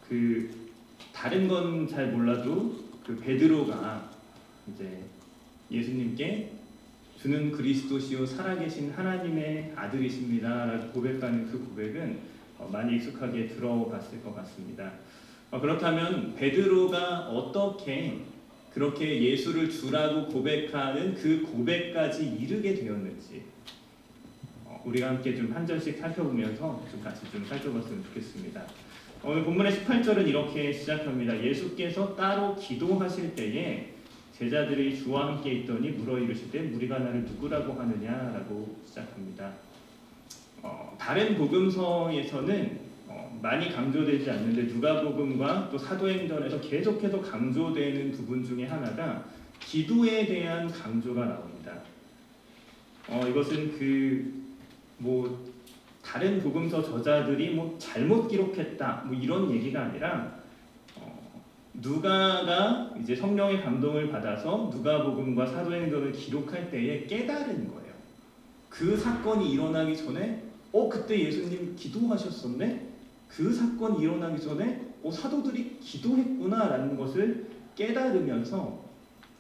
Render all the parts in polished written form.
그 다른 건 잘 몰라도 그 베드로가 이제 예수님께 주는 그리스도시요 살아계신 하나님의 아들이십니다라고 고백하는 그 고백은 많이 익숙하게 들어봤을 것 같습니다. 그렇다면 베드로가 어떻게 그렇게 예수를 주라고 고백하는 그 고백까지 이르게 되었는지 우리가 함께 좀 한 절씩 살펴보면서 좀 같이 좀 살펴봤으면 좋겠습니다. 오늘 본문의 18절은 이렇게 시작합니다. 예수께서 따로 기도하실 때에 제자들이 주와 함께 있더니 물어 이르시되 무리가 나를 누구라고 하느냐라고 시작합니다. 다른 복음서에서는 많이 강조되지 않는데 누가복음과 또 사도행전에서 계속해서 강조되는 부분 중에 하나가 기도에 대한 강조가 나옵니다. 이것은 다른 복음서 저자들이 잘못 기록했다 이런 얘기가 아니라 누가가 이제 성령의 감동을 받아서 누가복음과 사도행전을 기록할 때에 깨달은 거예요. 그 사건이 일어나기 전에 그때 예수님 기도하셨었네? 그 사건이 일어나기 전에 사도들이 기도했구나라는 것을 깨달으면서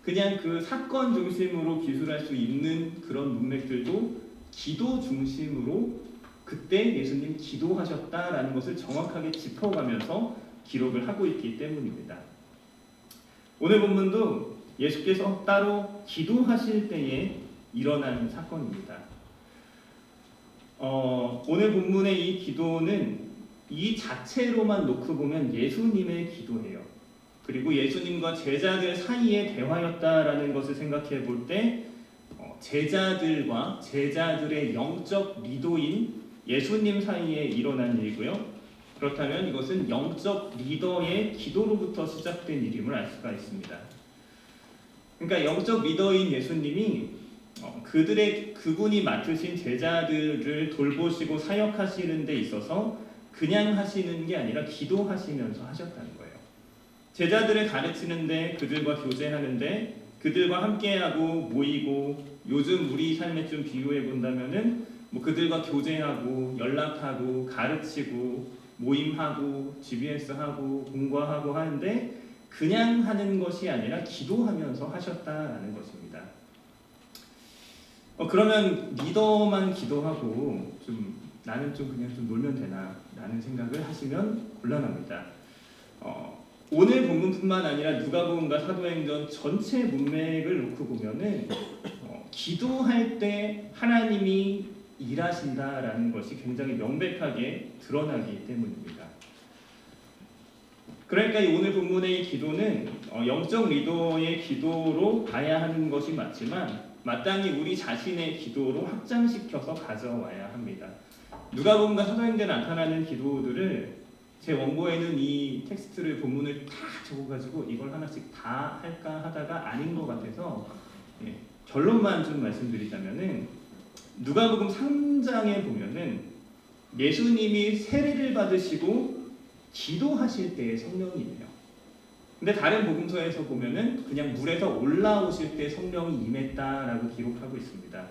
그냥 그 사건 중심으로 기술할 수 있는 그런 문맥들도 기도 중심으로 그때 예수님 기도하셨다라는 것을 정확하게 짚어가면서 기록을 하고 있기 때문입니다. 오늘 본문도 예수께서 따로 기도하실 때에 일어난 사건입니다. 오늘 본문의 이 기도는 이 자체로만 놓고 보면 예수님의 기도예요. 그리고 예수님과 제자들 사이의 대화였다라는 것을 생각해 볼 때 제자들과 제자들의 영적 리더인 예수님 사이에 일어난 일이고요. 그렇다면 이것은 영적 리더의 기도로부터 시작된 일임을 알 수가 있습니다. 그러니까 영적 리더인 예수님이 그분이 맡으신 제자들을 돌보시고 사역하시는 데 있어서 그냥 하시는 게 아니라 기도하시면서 하셨다는 거예요. 제자들을 가르치는데 그들과 교제하는데 그들과 함께하고 모이고 요즘 우리 삶에 좀 비유해 본다면은 그들과 교제하고 연락하고 가르치고 모임하고 GBS하고 공부하고 하는데 그냥 하는 것이 아니라 기도하면서 하셨다라는 것입니다. 그러면 리더만 기도하고 나는 그냥 놀면 되나 라는 생각을 하시면 곤란합니다. 오늘 본문뿐만 아니라 누가복음과 사도행전 전체 문맥을 놓고 보면은 기도할 때 하나님이 일하신다라는 것이 굉장히 명백하게 드러나기 때문입니다. 그러니까 오늘 본문의 기도는 영적 리더의 기도로 봐야 하는 것이 맞지만 마땅히 우리 자신의 기도로 확장시켜서 가져와야 합니다. 누가복음과 사도행전에 나타나는 기도들을 제 원고에는 이 텍스트를 본문을 다 적어가지고 이걸 하나씩 다 할까 하다가 아닌 것 같아서 결론만 좀 말씀드리자면은 누가복음 3장에 보면은 예수님이 세례를 받으시고 기도하실 때의 성령이에요. 근데 다른 복음서에서 보면은 그냥 물에서 올라오실 때 성령이 임했다라고 기록하고 있습니다.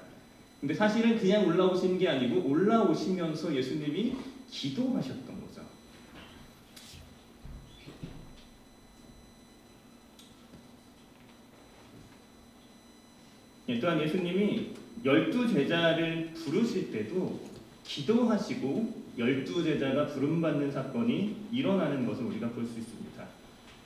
근데 사실은 그냥 올라오신 게 아니고 올라오시면서 예수님이 기도하셨던 거죠. 또한 예수님이 12제자를 부르실 때도 기도하시고 12제자가 부름받는 사건이 일어나는 것을 우리가 볼 수 있습니다.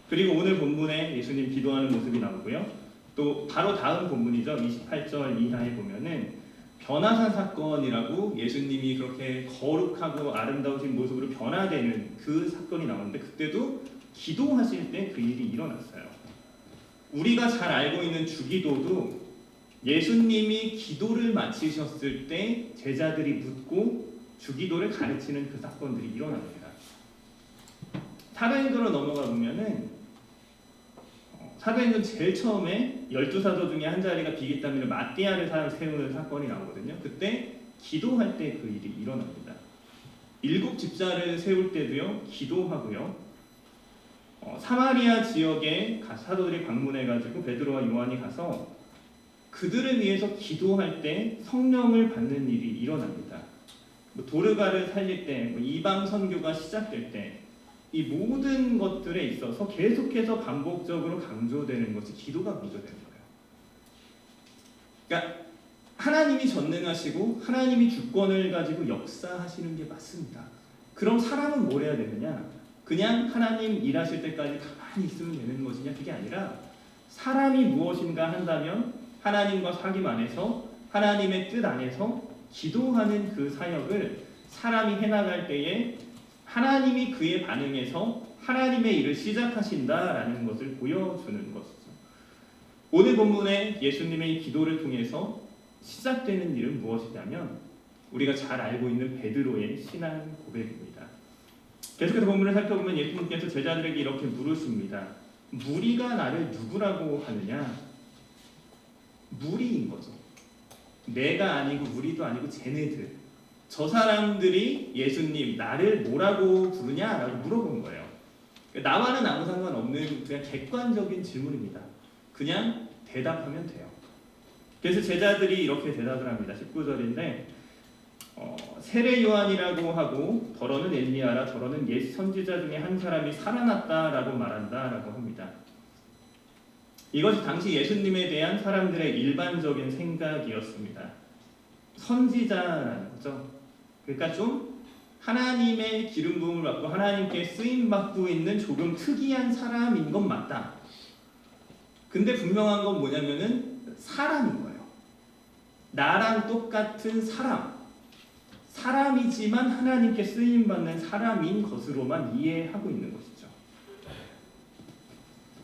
그리고 오늘 본문에 예수님 기도하는 모습이 나오고요. 또 바로 다음 본문이죠. 28절 이하에 보면은 변화산 사건이라고 예수님이 그렇게 거룩하고 아름다우신 모습으로 변화되는 그 사건이 나오는데 그때도 기도하실 때 그 일이 일어났어요. 우리가 잘 알고 있는 주기도도 예수님이 기도를 마치셨을 때 제자들이 묻고 주기도를 가르치는 그 사건들이 일어납니다. 사도행전으로 넘어가 보면은 사도행전 제일 처음에 12사도 중에 한 자리가 비기 때문에 마띠아를 세우는 사건이 나오거든요. 그때 기도할 때 그 일이 일어납니다. 7 집사를 세울 때도요 기도하고요. 사마리아 지역에 사도들이 방문해가지고 베드로와 요한이 가서 그들을 위해서 기도할 때 성령을 받는 일이 일어납니다. 도르가를 살릴 때, 이방 선교가 시작될 때, 이 모든 것들에 있어서 계속해서 반복적으로 강조되는 것이 기도가 강조되는 거예요. 그러니까 하나님이 전능하시고 하나님이 주권을 가지고 역사하시는 게 맞습니다. 그럼 사람은 뭘 해야 되느냐? 그냥 하나님 일하실 때까지 가만히 있으면 되는 것이냐? 그게 아니라 사람이 무엇인가 한다면 하나님과 사귐 안에서 하나님의 뜻 안에서 기도하는 그 사역을 사람이 해나갈 때에 하나님이 그에 반응해서 하나님의 일을 시작하신다라는 것을 보여주는 것이죠. 오늘 본문에 예수님의 기도를 통해서 시작되는 일은 무엇이냐면 우리가 잘 알고 있는 베드로의 신앙 고백입니다. 계속해서 본문을 살펴보면 예수님께서 제자들에게 이렇게 물으십니다. 무리가 나를 누구라고 하느냐? 무리인 거죠. 내가 아니고 무리도 아니고 쟤네들. 저 사람들이 예수님 나를 뭐라고 부르냐라고 물어본 거예요. 나와는 아무 상관없는 그냥 객관적인 질문입니다. 그냥 대답하면 돼요. 그래서 제자들이 이렇게 대답을 합니다. 19절인데 세례 요한이라고 하고 더러는 엘리야라 더러는 옛 선지자 중에 한 사람이 살아났다라고 말한다라고 합니다. 이것이 당시 예수님에 대한 사람들의 일반적인 생각이었습니다. 선지자라는 거죠. 그러니까 좀 하나님의 기름 부음을 받고 하나님께 쓰임 받고 있는 조금 특이한 사람인 건 맞다. 근데 분명한 건 뭐냐면은 사람인 거예요. 나랑 똑같은 사람이지만 하나님께 쓰임 받는 사람인 것으로만 이해하고 있는 것이죠.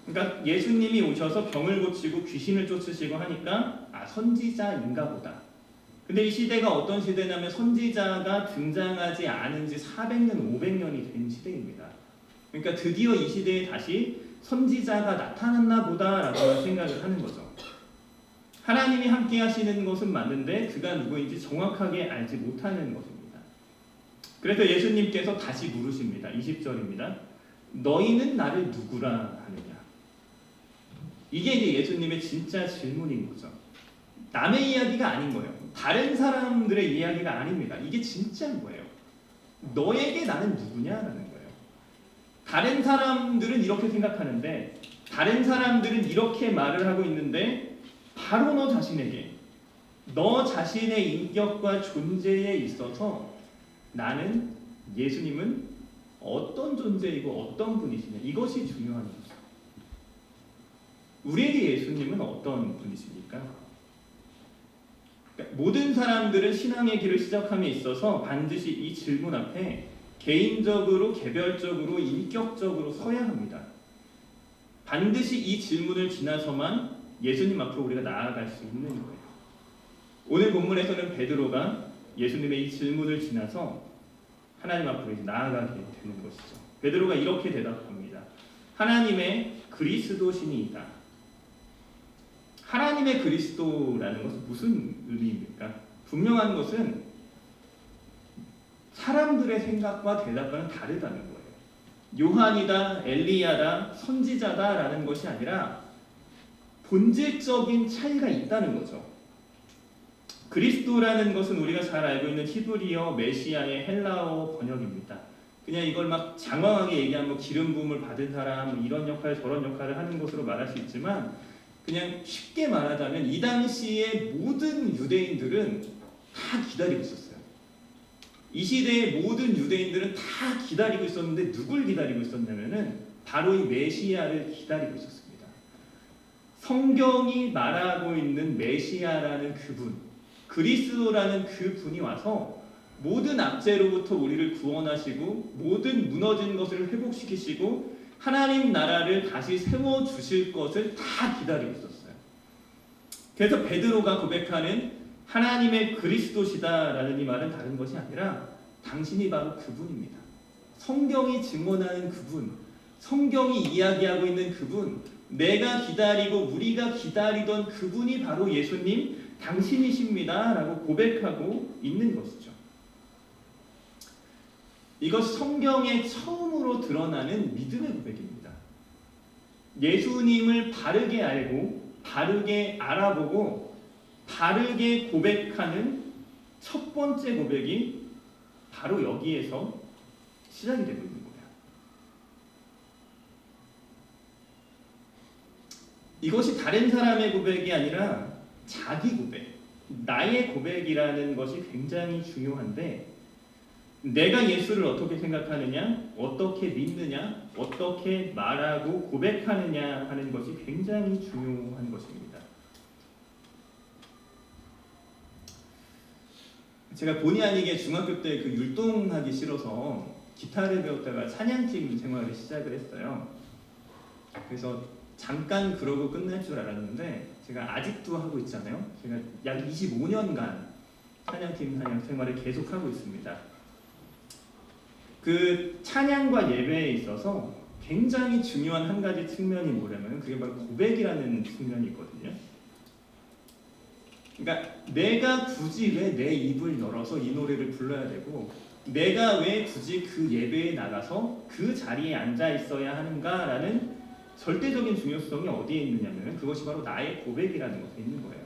그러니까 예수님이 오셔서 병을 고치고 귀신을 쫓으시고 하니까 선지자인가 보다. 근데 이 시대가 어떤 시대냐면 선지자가 등장하지 않은 지 400년, 500년이 된 시대입니다. 그러니까 드디어 이 시대에 다시 선지자가 나타났나 보다라고 생각을 하는 거죠. 하나님이 함께 하시는 것은 맞는데 그가 누구인지 정확하게 알지 못하는 것입니다. 그래서 예수님께서 다시 물으십니다. 20절입니다. 너희는 나를 누구라 하느냐? 이게 이제 예수님의 진짜 질문인 거죠. 남의 이야기가 아닌 거예요. 다른 사람들의 이야기가 아닙니다. 이게 진짜인 거예요. 너에게 나는 누구냐라는 거예요. 다른 사람들은 이렇게 생각하는데 다른 사람들은 이렇게 말을 하고 있는데 바로 너 자신에게 너 자신의 인격과 존재에 있어서 나는 예수님은 어떤 존재이고 어떤 분이시냐 이것이 중요한 거죠. 우리에게 예수님은 어떤 분이십니까? 모든 사람들은 신앙의 길을 시작함에 있어서 반드시 이 질문 앞에 개인적으로, 개별적으로, 인격적으로 서야 합니다. 반드시 이 질문을 지나서만 예수님 앞으로 우리가 나아갈 수 있는 거예요. 오늘 본문에서는 베드로가 예수님의 이 질문을 지나서 하나님 앞으로 이제 나아가게 되는 것이죠. 베드로가 이렇게 대답합니다. 하나님의 그리스도시니이다. 하나님의 그리스도라는 것은 무슨 의미입니까? 분명한 것은 사람들의 생각과 대답과는 다르다는 거예요. 요한이다, 엘리야다, 선지자다라는 것이 아니라 본질적인 차이가 있다는 거죠. 그리스도라는 것은 우리가 잘 알고 있는 히브리어 메시아의 헬라어 번역입니다. 그냥 이걸 막 장황하게 얘기하면 기름 부음을 받은 사람 이런 역할 저런 역할을 하는 것으로 말할 수 있지만 그냥 쉽게 말하자면 이 당시의 모든 유대인들은 다 기다리고 있었어요. 이 시대의 모든 유대인들은 다 기다리고 있었는데 누굴 기다리고 있었냐면은 바로 이 메시아를 기다리고 있었습니다. 성경이 말하고 있는 메시아라는 그분, 그리스도라는 그분이 와서 모든 악죄로부터 우리를 구원하시고 모든 무너진 것을 회복시키시고 하나님 나라를 다시 세워주실 것을 다 기다리고 있었어요. 그래서 베드로가 고백하는 하나님의 그리스도시다라는 이 말은 다른 것이 아니라 당신이 바로 그분입니다. 성경이 증언하는 그분, 성경이 이야기하고 있는 그분, 내가 기다리고 우리가 기다리던 그분이 바로 예수님, 당신이십니다 라고 고백하고 있는 것이죠. 이것이 성경에 처음으로 드러나는 믿음의 고백입니다. 예수님을 바르게 알고 바르게 알아보고 바르게 고백하는 첫 번째 고백이 바로 여기에서 시작이 되고 있는 거예요. 이것이 다른 사람의 고백이 아니라 자기 고백, 나의 고백이라는 것이 굉장히 중요한데 내가 예수를 어떻게 생각하느냐, 어떻게 믿느냐, 어떻게 말하고 고백하느냐 하는 것이 굉장히 중요한 것입니다. 제가 본의 아니게 중학교 때 그 율동하기 싫어서 기타를 배웠다가 찬양팀 생활을 시작을 했어요. 그래서 잠깐 그러고 끝날 줄 알았는데 제가 아직도 하고 있잖아요. 제가 약 25년간 찬양팀 생활을 계속 하고 있습니다. 그 찬양과 예배에 있어서 굉장히 중요한 한 가지 측면이 뭐냐면 그게 바로 고백이라는 측면이 있거든요. 그러니까 내가 굳이 왜 내 입을 열어서 이 노래를 불러야 되고 내가 왜 굳이 그 예배에 나가서 그 자리에 앉아 있어야 하는가라는 절대적인 중요성이 어디에 있느냐면 그것이 바로 나의 고백이라는 것에 있는 거예요.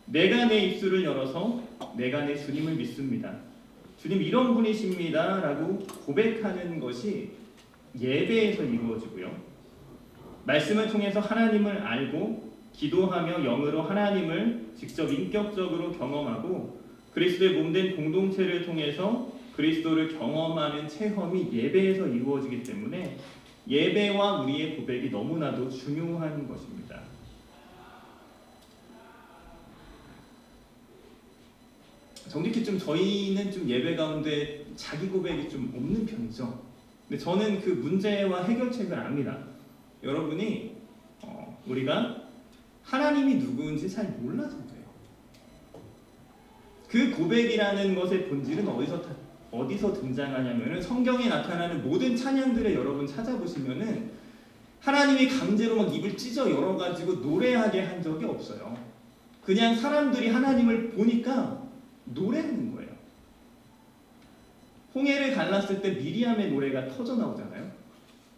내가 내 입술을 열어서 내가 내 주님을 믿습니다. 주님 이런 분이십니다 라고 고백하는 것이 예배에서 이루어지고요. 말씀을 통해서 하나님을 알고 기도하며 영으로 하나님을 직접 인격적으로 경험하고 그리스도의 몸된 공동체를 통해서 그리스도를 경험하는 체험이 예배에서 이루어지기 때문에 예배와 우리의 고백이 너무나도 중요한 것입니다. 정직히 좀 저희는 좀 예배 가운데 자기 고백이 좀 없는 편이죠. 근데 저는 그 문제와 해결책을 압니다. 여러분이 우리가 하나님이 누구인지 잘 몰라서 그래요. 그 고백이라는 것의 본질은 어디서 등장하냐면은 성경에 나타나는 모든 찬양들에 여러분 찾아보시면은 하나님이 강제로 막 입을 찢어 열어가지고 노래하게 한 적이 없어요. 그냥 사람들이 하나님을 보니까 노래하는 거예요. 홍해를 갈랐을 때 미리암의 노래가 터져 나오잖아요.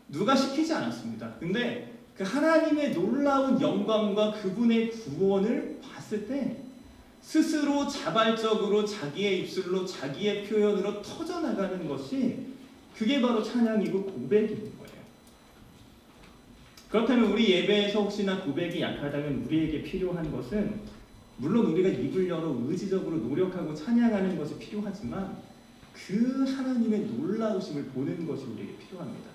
누가 시키지 않았습니다. 근데 그 하나님의 놀라운 영광과 그분의 구원을 봤을 때 스스로 자발적으로 자기의 입술로 자기의 표현으로 터져나가는 것이 그게 바로 찬양이고 고백인 거예요. 그렇다면 우리 예배에서 혹시나 고백이 약하다면 우리에게 필요한 것은 물론 우리가 입을 열어 의지적으로 노력하고 찬양하는 것이 필요하지만 그 하나님의 놀라우심을 보는 것이 우리에게 필요합니다.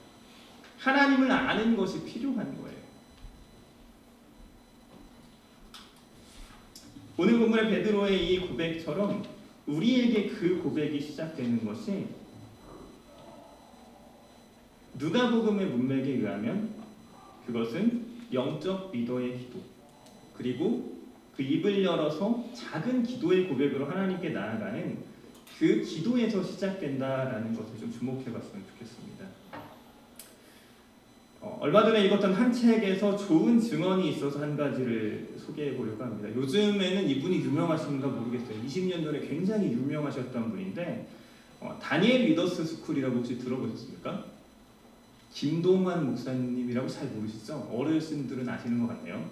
하나님을 아는 것이 필요한 거예요. 오늘 본문의 베드로의 이 고백처럼 우리에게 그 고백이 시작되는 것이 누가복음의 문맥에 의하면 그것은 영적 리더의 기도 그리고 그 입을 열어서 작은 기도의 고백으로 하나님께 나아가는 그 기도에서 시작된다라는 것을 좀 주목해봤으면 좋겠습니다. 얼마 전에 읽었던 한 책에서 좋은 증언이 있어서 한 가지를 소개해 보려고 합니다. 요즘에는 이분이 유명하신가 모르겠어요. 20년 전에 굉장히 유명하셨던 분인데 다니엘 리더스 스쿨이라고 혹시 들어보셨습니까? 김동환 목사님이라고 잘 모르시죠? 어르신들은 아시는 것 같네요.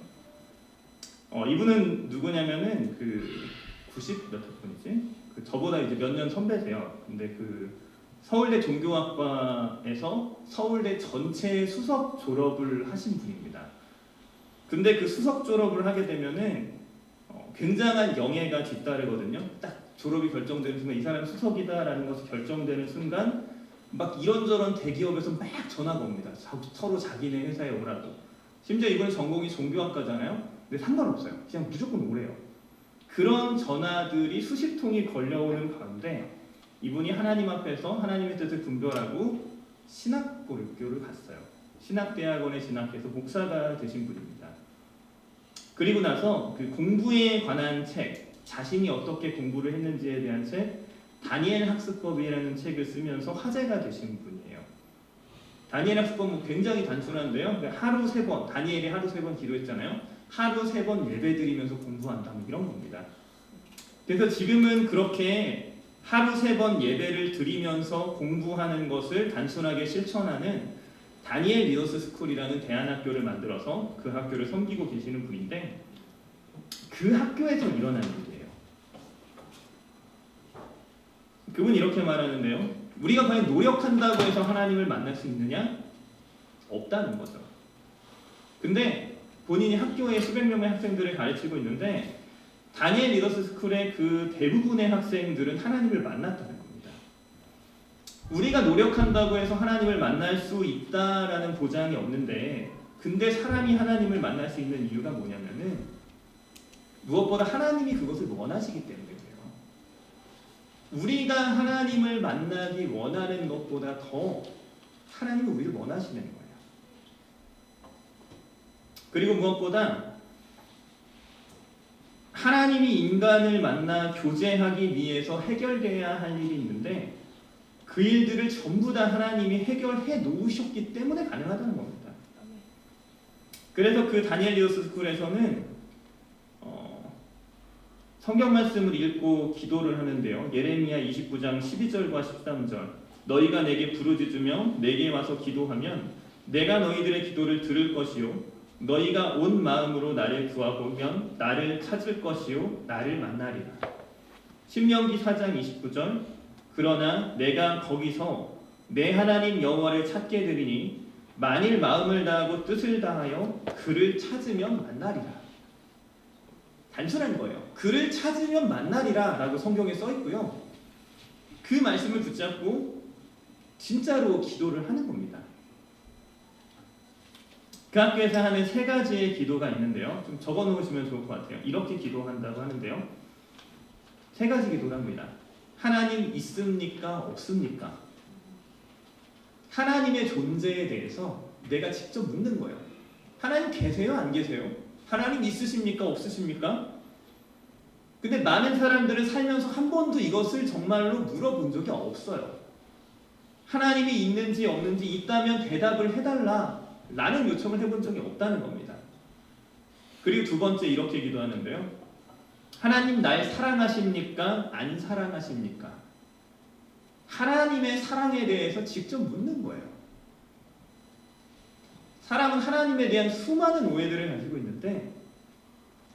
이분은 누구냐면은 그 90 몇 학번이지? 그 저보다 이제 몇 년 선배세요. 근데 그 서울대 종교학과에서 서울대 전체 수석 졸업을 하신 분입니다. 근데 그 수석 졸업을 하게 되면은 굉장한 영예가 뒤따르거든요. 딱 졸업이 결정되는 순간 이 사람 수석이다라는 것이 결정되는 순간 막 이런저런 대기업에서 막 전화가 옵니다. 서로 자기네 회사에 오라고. 심지어 이번 전공이 종교학과잖아요. 근데 상관없어요. 그냥 무조건 오래요. 그런 전화들이 수십 통이 걸려오는 가운데 이분이 하나님 앞에서 하나님의 뜻을 분별하고 신학고를 갔어요. 신학대학원에 진학해서 목사가 되신 분입니다. 그리고 나서 그 공부에 관한 책, 자신이 어떻게 공부를 했는지에 대한 책, 다니엘 학습법이라는 책을 쓰면서 화제가 되신 분이에요. 다니엘 학습법은 굉장히 단순한데요. 하루 3번, 다니엘이 하루 3번 기도했잖아요. 하루 3번 예배드리면서 공부한다, 이런 겁니다. 그래서 지금은 그렇게 하루 3번 예배를 드리면서 공부하는 것을 단순하게 실천하는 다니엘 리더스 스쿨이라는 대안학교를 만들어서 그 학교를 섬기고 계시는 분인데 그 학교에서 일어난 일이에요. 그분이 이렇게 말하는데요. 우리가 과연 노력한다고 해서 하나님을 만날 수 있느냐? 없다는 거죠. 근데 본인이 학교에 수백 명의 학생들을 가르치고 있는데 다니엘 리더스 스쿨의 그 대부분의 학생들은 하나님을 만났다는 겁니다. 우리가 노력한다고 해서 하나님을 만날 수 있다라는 보장이 없는데, 근데 사람이 하나님을 만날 수 있는 이유가 뭐냐면은 무엇보다 하나님이 그것을 원하시기 때문에 그래요. 우리가 하나님을 만나기 원하는 것보다 더 하나님은 우리를 원하시는 거예요. 그리고 무엇보다 하나님이 인간을 만나 교제하기 위해서 해결돼야 할 일이 있는데 그 일들을 전부 다 하나님이 해결해 놓으셨기 때문에 가능하다는 겁니다. 그래서 그 다니엘 리더스 스쿨에서는 성경 말씀을 읽고 기도를 하는데요. 예레미야 29장 12절과 13절, 너희가 내게 부르짖으며 내게 와서 기도하면 내가 너희들의 기도를 들을 것이요 너희가 온 마음으로 나를 구하보면 나를 찾을 것이요 나를 만나리라. 신명기 4장 29절, 그러나 내가 거기서 내 하나님 여호와를 찾게 되리니 만일 마음을 다하고 뜻을 다하여 그를 찾으면 만나리라. 단순한 거예요. 그를 찾으면 만나리라 라고 성경에 써 있고요. 그 말씀을 붙잡고 진짜로 기도를 하는 겁니다. 그 학교에서 하는 세 가지의 기도가 있는데요. 좀 적어 놓으시면 좋을 것 같아요. 이렇게 기도한다고 하는데요. 세 가지 기도를 합니다. 하나님 있습니까? 없습니까? 하나님의 존재에 대해서 내가 직접 묻는 거예요. 하나님 계세요? 안 계세요? 하나님 있으십니까? 없으십니까? 근데 많은 사람들은 살면서 한 번도 이것을 정말로 물어본 적이 없어요. 하나님이 있는지 없는지, 있다면 대답을 해달라 라는 요청을 해본 적이 없다는 겁니다. 그리고 두 번째 이렇게 기도하는데요. 하나님 날 사랑하십니까? 안 사랑하십니까? 하나님의 사랑에 대해서 직접 묻는 거예요. 사람은 하나님에 대한 수많은 오해들을 가지고 있는데,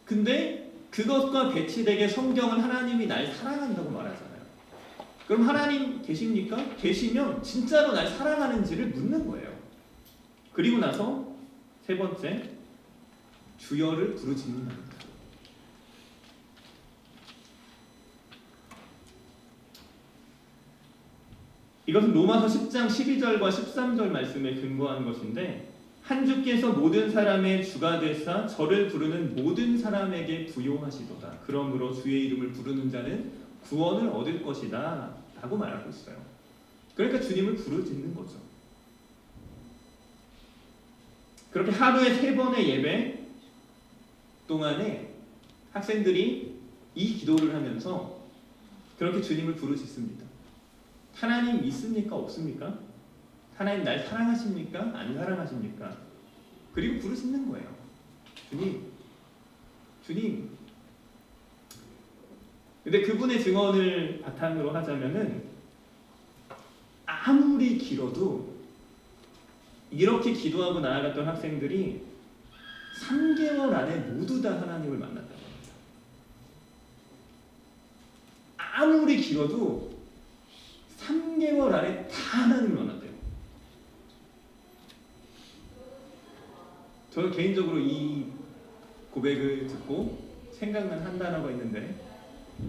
근데 그것과 배치되게 성경은 하나님이 날 사랑한다고 말하잖아요. 그럼 하나님 계십니까? 계시면 진짜로 날 사랑하는지를 묻는 거예요. 그리고 나서 세 번째, 주여를 부르짖는답니다. 이것은 로마서 10장 12절과 13절 말씀에 근거한 것인데, 한 주께서 모든 사람의 주가 되사 저를 부르는 모든 사람에게 부요하시도다. 그러므로 주의 이름을 부르는 자는 구원을 얻을 것이다 라고 말하고 있어요. 그러니까 주님을 부르짖는 거죠. 그렇게 하루에 3번의 예배 동안에 학생들이 이 기도를 하면서 그렇게 주님을 부르짖습니다. 하나님 있습니까? 없습니까? 하나님 날 사랑하십니까? 안 사랑하십니까? 그리고 부르짖는 거예요. 주님. 근데 그분의 증언을 바탕으로 하자면은 아무리 길어도 이렇게 기도하고 나아갔던 학생들이 3개월 안에 모두 다 하나님을 만났다고 합니다. 아무리 길어도 3개월 안에 다 하나님을 만났대요. 저는 개인적으로 이 고백을 듣고 생각난 한 단어가 있는데,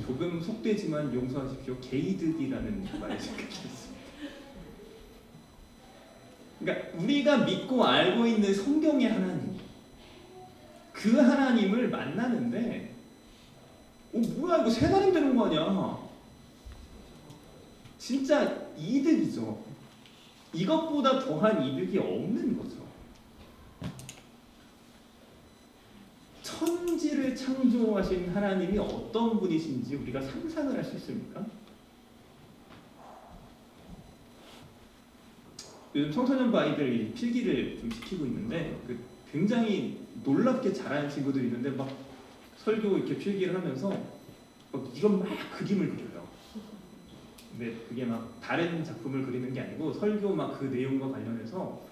조금 속되지만 용서하십시오. 게이득이라는 말이 생각났습니다. 그러니까 우리가 믿고 알고 있는 성경의 하나님, 그 하나님을 만나는데 뭐야 이거 세 달이면 되는 거 아니야. 진짜 이득이죠. 이것보다 더한 이득이 없는 거죠. 천지를 창조하신 하나님이 어떤 분이신지 우리가 상상을 할 수 있습니까? 요즘 청소년부 아이들이 필기를 좀 시키고 있는데 굉장히 놀랍게 잘하는 친구들이 있는데 막 설교 이렇게 필기를 하면서 이런 막 그림을 그려요. 근데 그게 막 다른 작품을 그리는 게 아니고 설교 막 그 내용과 관련해서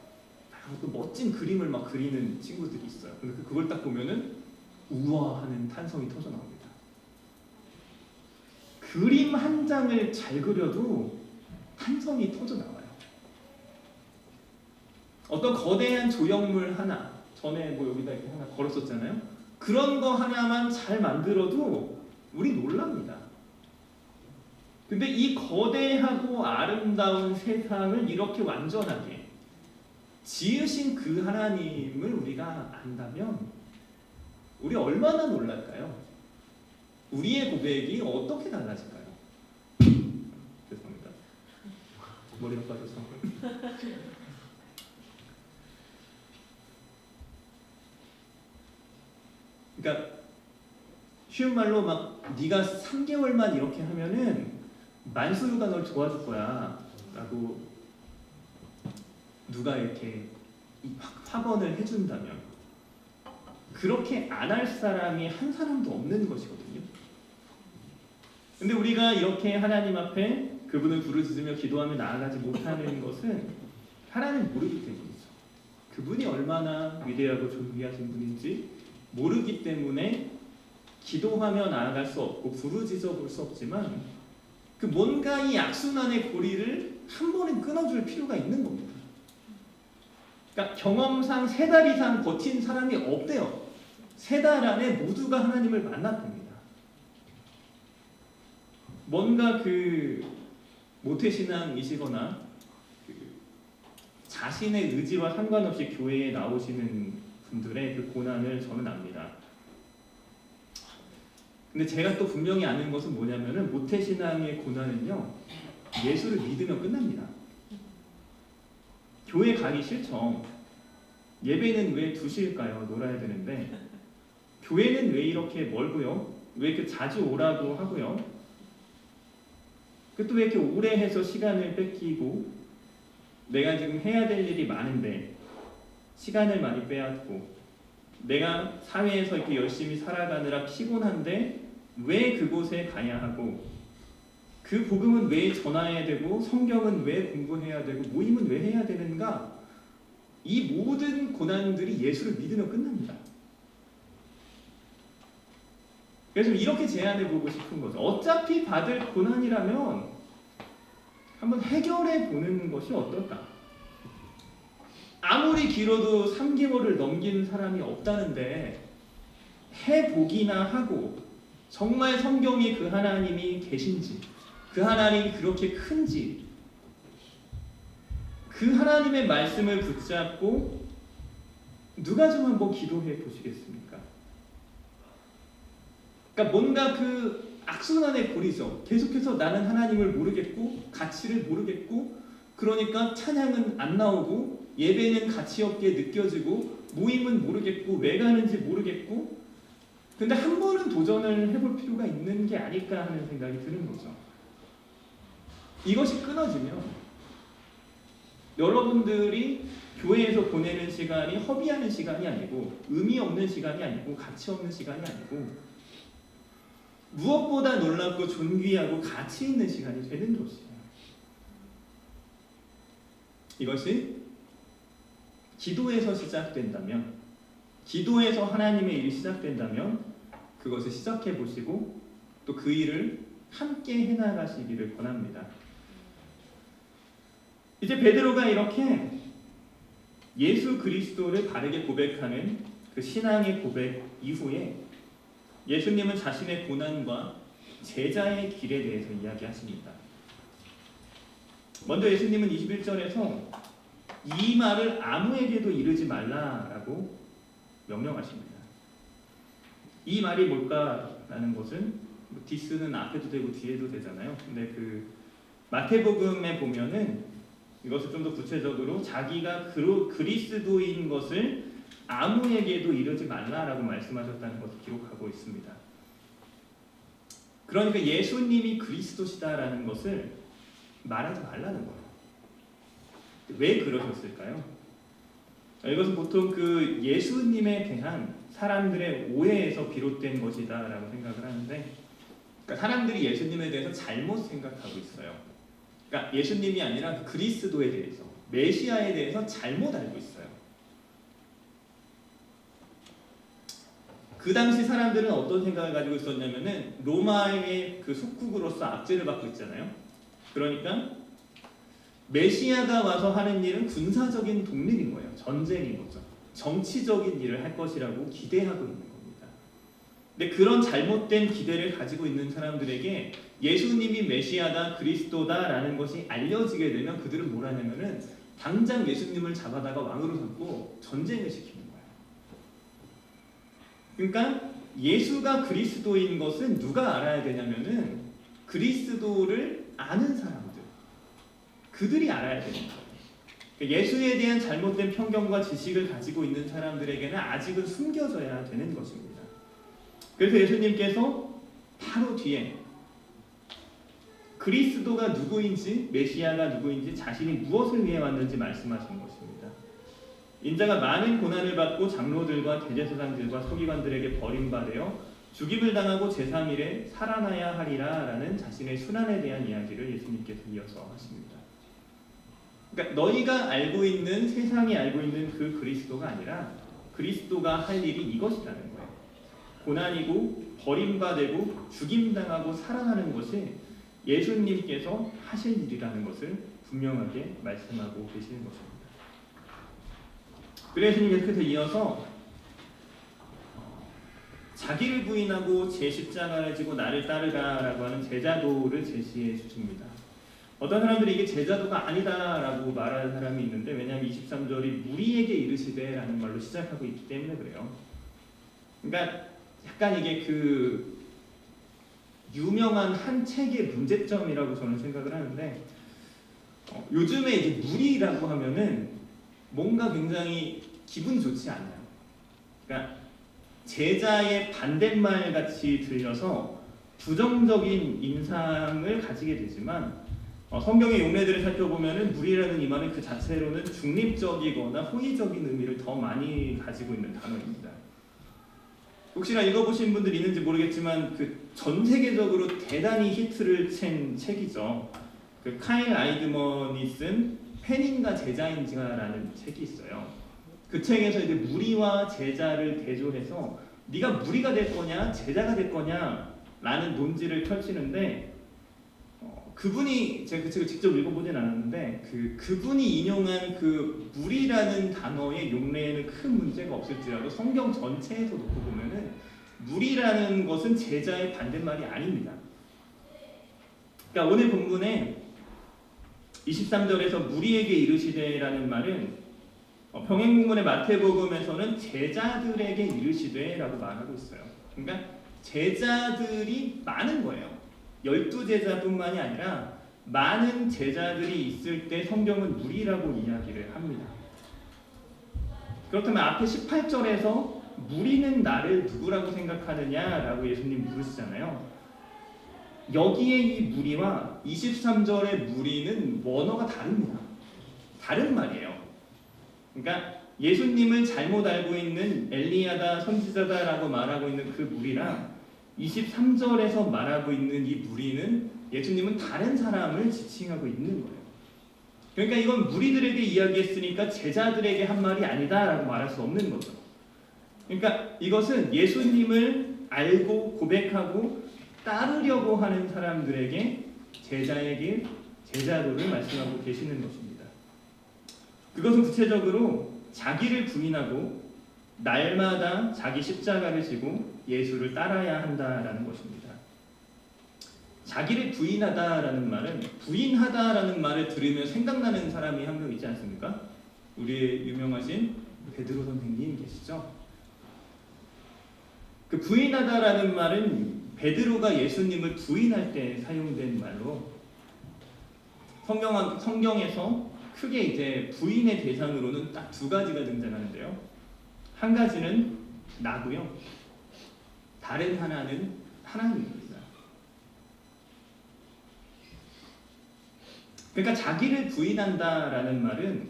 또 멋진 그림을 막 그리는 친구들이 있어요. 근데 그걸 딱 보면은 우와하는 탄성이 터져 나옵니다. 그림 한 장을 잘 그려도 탄성이 터져 나와요. 어떤 거대한 조형물 하나, 전에 뭐 여기다 이렇게 하나 걸었었잖아요. 그런 거 하나만 잘 만들어도 우리 놀랍니다. 근데 이 거대하고 아름다운 세상을 이렇게 완전하게 지으신 그 하나님을 우리가 안다면 우리 얼마나 놀랄까요? 우리의 고백이 어떻게 달라질까요? 죄송합니다. 머리가 빠져서. 그러니까 쉬운 말로 막 네가 3개월만 이렇게 하면은 만수르가 널 도와줄 거야 라고 누가 이렇게 확언을 해준다면 그렇게 안 할 사람이 한 사람도 없는 것이거든요. 근데 우리가 이렇게 하나님 앞에 그분을 부르짖으며 기도하며 나아가지 못하는 것은 하나님을 모르기 때문이죠. 그분이 얼마나 위대하고 존귀하신 분인지 모르기 때문에 기도하며 나아갈 수 없고 부르짖어 볼 수 없지만 그 뭔가 이 악순환의 고리를 한 번에 끊어줄 필요가 있는 겁니다. 그러니까 경험상 3달 이상 버틴 사람이 없대요. 3달 안에 모두가 하나님을 만났답니다. 뭔가 그 모태신앙이시거나 그 자신의 의지와 상관없이 교회에 나오시는 분들의 그 고난을 저는 압니다. 근데 제가 또 분명히 아는 것은 뭐냐면은 모태신앙의 고난은요 예수를 믿으면 끝납니다. 교회 가기 싫죠. 예배는 왜 2시일까요? 놀아야 되는데 교회는 왜 이렇게 멀고요? 왜 이렇게 자주 오라고 하고요? 또 왜 이렇게 오래 해서 시간을 뺏기고 내가 지금 해야 될 일이 많은데 시간을 많이 빼앗고 내가 사회에서 이렇게 열심히 살아가느라 피곤한데 왜 그곳에 가야 하고 그 복음은 왜 전해야 되고 성경은 왜 공부해야 되고 모임은 왜 해야 되는가? 이 모든 고난들이 예수를 믿으면 끝납니다. 그래서 이렇게 제안해 보고 싶은 거죠. 어차피 받을 고난이라면 한번 해결해 보는 것이 어떨까? 아무리 길어도 3개월을 넘긴 사람이 없다는데 해보기나 하고 정말 성경이 그 하나님이 계신지 그 하나님이 그렇게 큰지 그 하나님의 말씀을 붙잡고 누가 좀 한번 기도해 보시겠습니까? 그러니까 뭔가 그 악순환의 고리죠. 계속해서 나는 하나님을 모르겠고 가치를 모르겠고 그러니까 찬양은 안 나오고 예배는 가치 없게 느껴지고 모임은 모르겠고 왜 가는지 모르겠고 근데 한 번은 도전을 해볼 필요가 있는 게 아닐까 하는 생각이 드는 거죠. 이것이 끊어지면 여러분들이 교회에서 보내는 시간이 허비하는 시간이 아니고 의미 없는 시간이 아니고 가치 없는 시간이 아니고 무엇보다 놀랍고 존귀하고 가치 있는 시간이 되는 것이에요. 이것이 기도에서 시작된다면 기도에서 하나님의 일이 시작된다면 그것을 시작해 보시고 또 그 일을 함께 해나가시기를 권합니다. 이제 베드로가 이렇게 예수 그리스도를 바르게 고백하는 그 신앙의 고백 이후에 예수님은 자신의 고난과 제자의 길에 대해서 이야기하십니다. 먼저 예수님은 21절에서 이 말을 아무에게도 이르지 말라라고 명령하십니다. 이 말이 뭘까라는 것은 디스는 앞에도 되고 뒤에도 되잖아요. 근데 그 마태복음에 보면은 이것을 좀 더 구체적으로 자기가 그리스도인 것을 아무에게도 이르지 말라라고 말씀하셨다는 것을 기록하고 있습니다. 그러니까 예수님이 그리스도시다라는 것을 말하지 말라는 거예요. 왜 그러셨을까요? 이것은 보통 그 예수님에 대한 사람들의 오해에서 비롯된 것이다라고 생각을 하는데, 그러니까 사람들이 예수님에 대해서 잘못 생각하고 있어요. 그러니까 예수님이 아니라 그리스도에 대해서, 메시아에 대해서 잘못 알고 있어요. 그 당시 사람들은 어떤 생각을 가지고 있었냐면은 로마의 그 속국으로서 압제를 받고 있잖아요. 그러니까 메시아가 와서 하는 일은 군사적인 독립인 거예요. 전쟁인 거죠. 정치적인 일을 할 것이라고 기대하고 있는 겁니다. 근데 그런 잘못된 기대를 가지고 있는 사람들에게 예수님이 메시아다, 그리스도다라는 것이 알려지게 되면 그들은 뭘 하냐면은 당장 예수님을 잡아다가 왕으로 삼고 전쟁을 시키는 거예요. 그러니까 예수가 그리스도인 것은 누가 알아야 되냐면은 그리스도를 아는 사람들, 그들이 알아야 되는 거예요. 예수에 대한 잘못된 편견과 지식을 가지고 있는 사람들에게는 아직은 숨겨져야 되는 것입니다. 그래서 예수님께서 바로 뒤에 그리스도가 누구인지, 메시아가 누구인지, 자신이 무엇을 위해 왔는지 말씀하신 것입니다. 인자가 많은 고난을 받고 장로들과 대제사장들과 서기관들에게 버림받아 죽임을 당하고 제3일에 살아나야 하리라 라는 자신의 순환에 대한 이야기를 예수님께서 이어서 하십니다. 그러니까 너희가 알고 있는, 세상이 알고 있는 그 그리스도가 아니라 그리스도가 할 일이 이것이라는 거예요. 고난이고 버림받고 죽임당하고 살아나는 것이 예수님께서 하실 일이라는 것을 분명하게 말씀하고 계시는 것입니다. 그래서 예수님께서 끝에 이어서 자기를 부인하고 제 십자가를 지고 나를 따르라라고 하는 제자도를 제시해 주십니다. 어떤 사람들이 이게 제자도가 아니다라고 말하는 사람이 있는데, 왜냐하면 23절이 무리에게 이르시되 라는 말로 시작하고 있기 때문에 그래요. 그러니까 약간 이게 그 유명한 한 책의 문제점이라고 저는 생각을 하는데, 요즘에 이제 무리라고 하면은 뭔가 굉장히 기분 좋지 않아요. 그러니까 제자의 반대말 같이 들려서 부정적인 인상을 가지게 되지만, 성경의 용례들을 살펴보면은 무리라는 이 말은 그 자체로는 중립적이거나 호의적인 의미를 더 많이 가지고 있는 단어입니다. 혹시나 읽어보신 분들 있는지 모르겠지만 그 전 세계적으로 대단히 히트를 친 책이죠. 그 카일 아이드먼이 쓴 팬인가 제자인지라는 책이 있어요. 그 책에서 이제 무리와 제자를 대조해서 네가 무리가 될 거냐 제자가 될 거냐라는 논지를 펼치는데, 그분이, 제가 그 책을 직접 읽어보진 않았는데 그분이 인용한 그 무리라는 단어의 용례에는 큰 문제가 없을지라도 성경 전체에서 놓고 보면은 무리라는 것은 제자의 반대말이 아닙니다. 그러니까 오늘 본문에 23절에서 무리에게 이르시되라는 말은 병행문의 마태복음에서는 제자들에게 이르시되라고 말하고 있어요. 그러니까 제자들이 많은 거예요. 12제자뿐만이 아니라 많은 제자들이 있을 때 성경은 무리라고 이야기를 합니다. 그렇다면 앞에 18절에서 무리는 나를 누구라고 생각하느냐라고 예수님 물으시잖아요. 여기에 이 무리와 23절의 무리는 원어가 다릅니다. 다른 말이에요. 그러니까 예수님을 잘못 알고 있는 엘리야다, 선지자다라고 말하고 있는 그 무리랑 23절에서 말하고 있는 이 무리는 예수님은 다른 사람을 지칭하고 있는 거예요. 그러니까 이건 무리들에게 이야기했으니까 제자들에게 한 말이 아니다라고 말할 수 없는 거죠. 그러니까 이것은 예수님을 알고 고백하고 따르려고 하는 사람들에게 제자의 길, 제자도를 말씀하고 계시는 것입니다. 그것은 구체적으로 자기를 부인하고 날마다 자기 십자가를 지고 예수를 따라야 한다라는 것입니다. 자기를 부인하다라는 말은, 부인하다라는 말을 들으면 생각나는 사람이 한 명 있지 않습니까? 우리의 유명하신 베드로 선생님 계시죠? 그 부인하다라는 말은 베드로가 예수님을 부인할 때 사용된 말로, 성경에서 크게 이제 부인의 대상으로는 딱 두 가지가 등장하는데요. 한 가지는 나고요. 다른 하나는 하나님입니다. 그러니까 자기를 부인한다라는 말은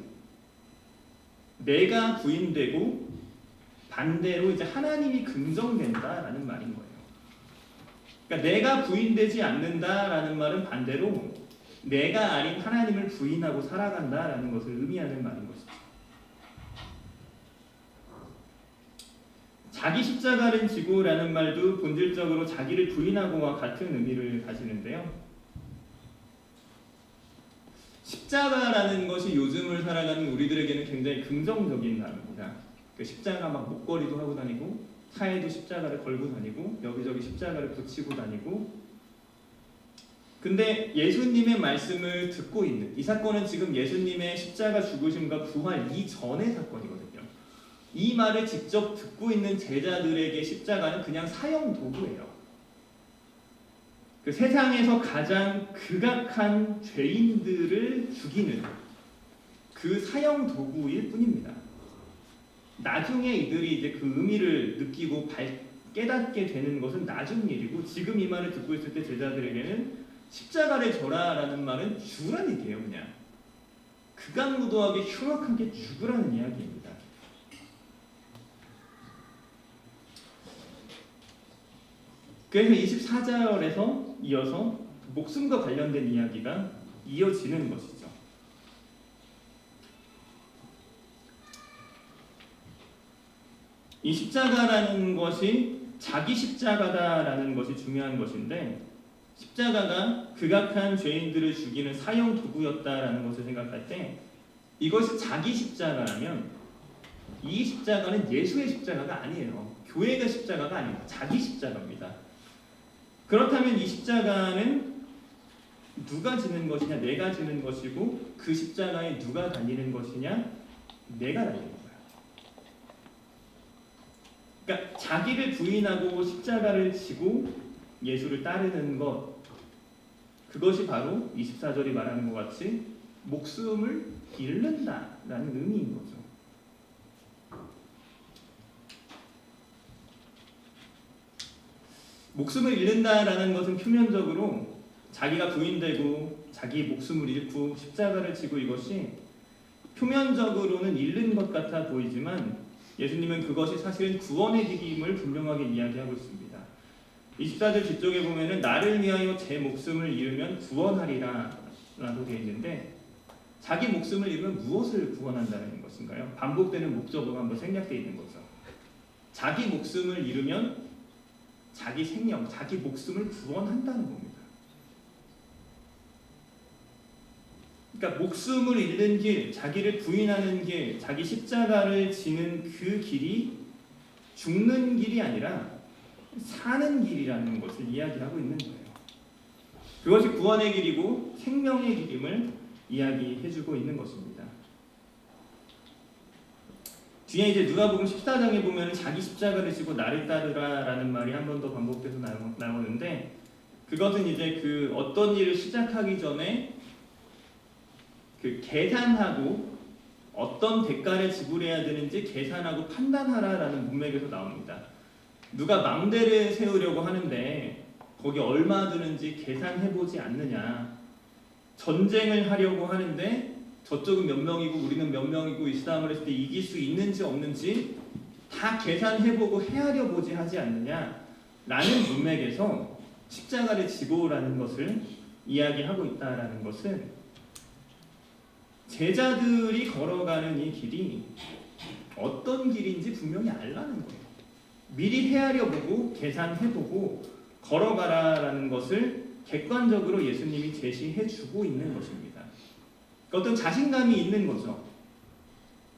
내가 부인되고 반대로 이제 하나님이 긍정된다라는 말인 거예요. 그러니까 내가 부인되지 않는다라는 말은 반대로 내가 아닌 하나님을 부인하고 살아간다라는 것을 의미하는 말인 것이죠. 자기 십자가를 지고라는 말도 본질적으로 자기를 부인하고와 같은 의미를 가지는데요. 십자가라는 것이 요즘을 살아가는 우리들에게는 굉장히 긍정적인 단어입니다. 그 십자가 막 목걸이도 하고 다니고 차에도 십자가를 걸고 다니고 여기저기 십자가를 붙이고 다니고. 근데 예수님의 말씀을 듣고 있는 이 사건은 지금 예수님의 십자가 죽으심과 부활 이전의 사건이거든요. 이 말을 직접 듣고 있는 제자들에게 십자가는 그냥 사형 도구예요. 그 세상에서 가장 극악한 죄인들을 죽이는 그 사형 도구일 뿐입니다. 나중에 이들이 이제 그 의미를 느끼고 깨닫게 되는 것은 나중 일이고, 지금 이 말을 듣고 있을 때 제자들에게는 십자가를 져라라는 말은 죽으라는 얘기예요. 그냥 극악무도하게 흉악하게 죽으라는 이야기입니다. 그래서 24절에서 이어서 목숨과 관련된 이야기가 이어지는 것이죠. 이 십자가라는 것이 자기 십자가다라는 것이 중요한 것인데, 십자가가 극악한 죄인들을 죽이는 사형 도구였다라는 것을 생각할 때, 이것이 자기 십자가라면 이 십자가는 예수의 십자가가 아니에요. 교회가 십자가가 아닙니다. 자기 십자가입니다. 그렇다면 이 십자가는 누가 지는 것이냐? 내가 지는 것이고, 그 십자가에 누가 다니는 것이냐? 내가 다니는 거예요. 그러니까 자기를 부인하고 십자가를 지고 예수를 따르는 것, 그것이 바로 24절이 말하는 것 같이 목숨을 잃는다라는 의미인 거죠. 목숨을 잃는다라는 것은 표면적으로 자기가 부인되고 자기 목숨을 잃고 십자가를 지고, 이것이 표면적으로는 잃는 것 같아 보이지만 예수님은 그것이 사실은 구원의 길임을 분명하게 이야기하고 있습니다. 24절 뒤쪽에 보면은 나를 위하여 제 목숨을 잃으면 구원하리라 라고 되어 있는데, 자기 목숨을 잃으면 무엇을 구원한다는 것인가요? 반복되는 목적어가 한번 생략되어 있는 거죠. 자기 목숨을 잃으면 자기 생명, 자기 목숨을 구원한다는 겁니다. 그러니까 목숨을 잃는 길, 자기를 부인하는 길, 자기 십자가를 지는 그 길이 죽는 길이 아니라 사는 길이라는 것을 이야기하고 있는 거예요. 그것이 구원의 길이고 생명의 길임을 이야기해주고 있는 것입니다. 뒤에 이제 누가복음 14장에 보면 자기 십자가를 지고 나를 따르라라는 말이 한 번 더 반복돼서 나오는데, 그것은 이제 그 어떤 일을 시작하기 전에 그 계산하고 어떤 대가를 지불해야 되는지 계산하고 판단하라라는 문맥에서 나옵니다. 누가 망대를 세우려고 하는데 거기 얼마 드는지 계산해보지 않느냐. 전쟁을 하려고 하는데 저쪽은 몇 명이고 우리는 몇 명이고 이 싸움을 했을 때 이길 수 있는지 없는지 다 계산해보고 헤아려 보지 하지 않느냐 라는 문맥에서 십자가를 지고라는 것을 이야기하고 있다라는 것은, 제자들이 걸어가는 이 길이 어떤 길인지 분명히 알라는 거예요. 미리 헤아려보고 계산해보고 걸어가라라는 것을 객관적으로 예수님이 제시해주고 있는 것입니다. 어떤 자신감이 있는 거죠.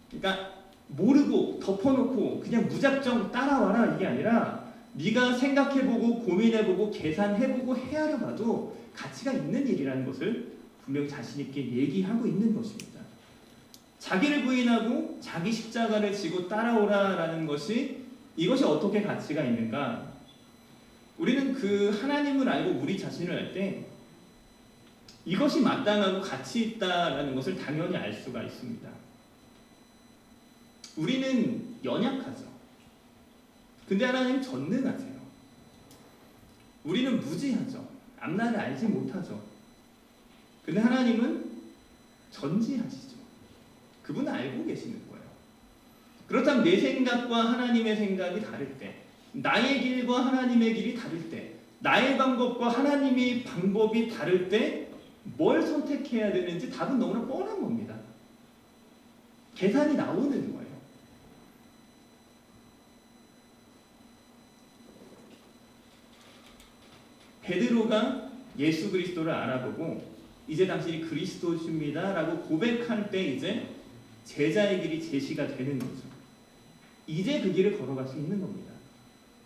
그러니까 모르고 덮어놓고 그냥 무작정 따라와라 이게 아니라, 네가 생각해보고 고민해보고 계산해보고 헤아려봐도 가치가 있는 일이라는 것을 분명히 자신 있게 얘기하고 있는 것입니다. 자기를 부인하고 자기 십자가를 지고 따라오라라는 것이, 이것이 어떻게 가치가 있는가? 우리는 그 하나님을 알고 우리 자신을 알 때 이것이 마땅하고 가치 있다라는 것을 당연히 알 수가 있습니다. 우리는 연약하죠. 근데 하나님 전능하세요. 우리는 무지하죠. 앞날을 알지 못하죠. 근데 하나님은 전지하시죠. 그분은 알고 계시는 거예요. 그렇다면 내 생각과 하나님의 생각이 다를 때, 나의 길과 하나님의 길이 다를 때, 나의 방법과 하나님의 방법이 다를 때 뭘 선택해야 되는지 답은 너무나 뻔한 겁니다. 계산이 나오는 거예요. 베드로가 예수 그리스도를 알아보고 이제 당신이 그리스도십니다 라고 고백할 때 이제 제자의 길이 제시가 되는 거죠. 이제 그 길을 걸어갈 수 있는 겁니다.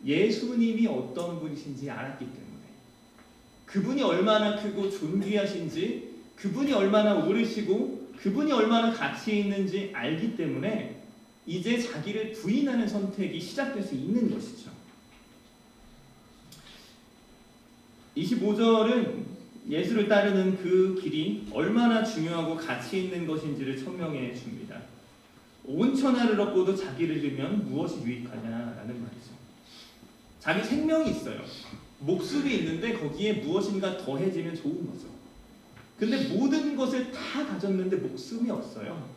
예수님이 어떤 분이신지 알았기 때문에, 그분이 얼마나 크고 존귀하신지, 그분이 얼마나 오르시고 그분이 얼마나 가치 있는지 알기 때문에 이제 자기를 부인하는 선택이 시작될 수 있는 것이죠. 25절은 예수를 따르는 그 길이 얼마나 중요하고 가치 있는 것인지를 설명해 줍니다. 온 천하를 얻고도 자기를 잃으면 무엇이 유익하냐라는 말이죠. 자기 생명이 있어요. 목숨이 있는데 거기에 무엇인가 더해지면 좋은 거죠. 근데 모든 것을 다 가졌는데 목숨이 없어요.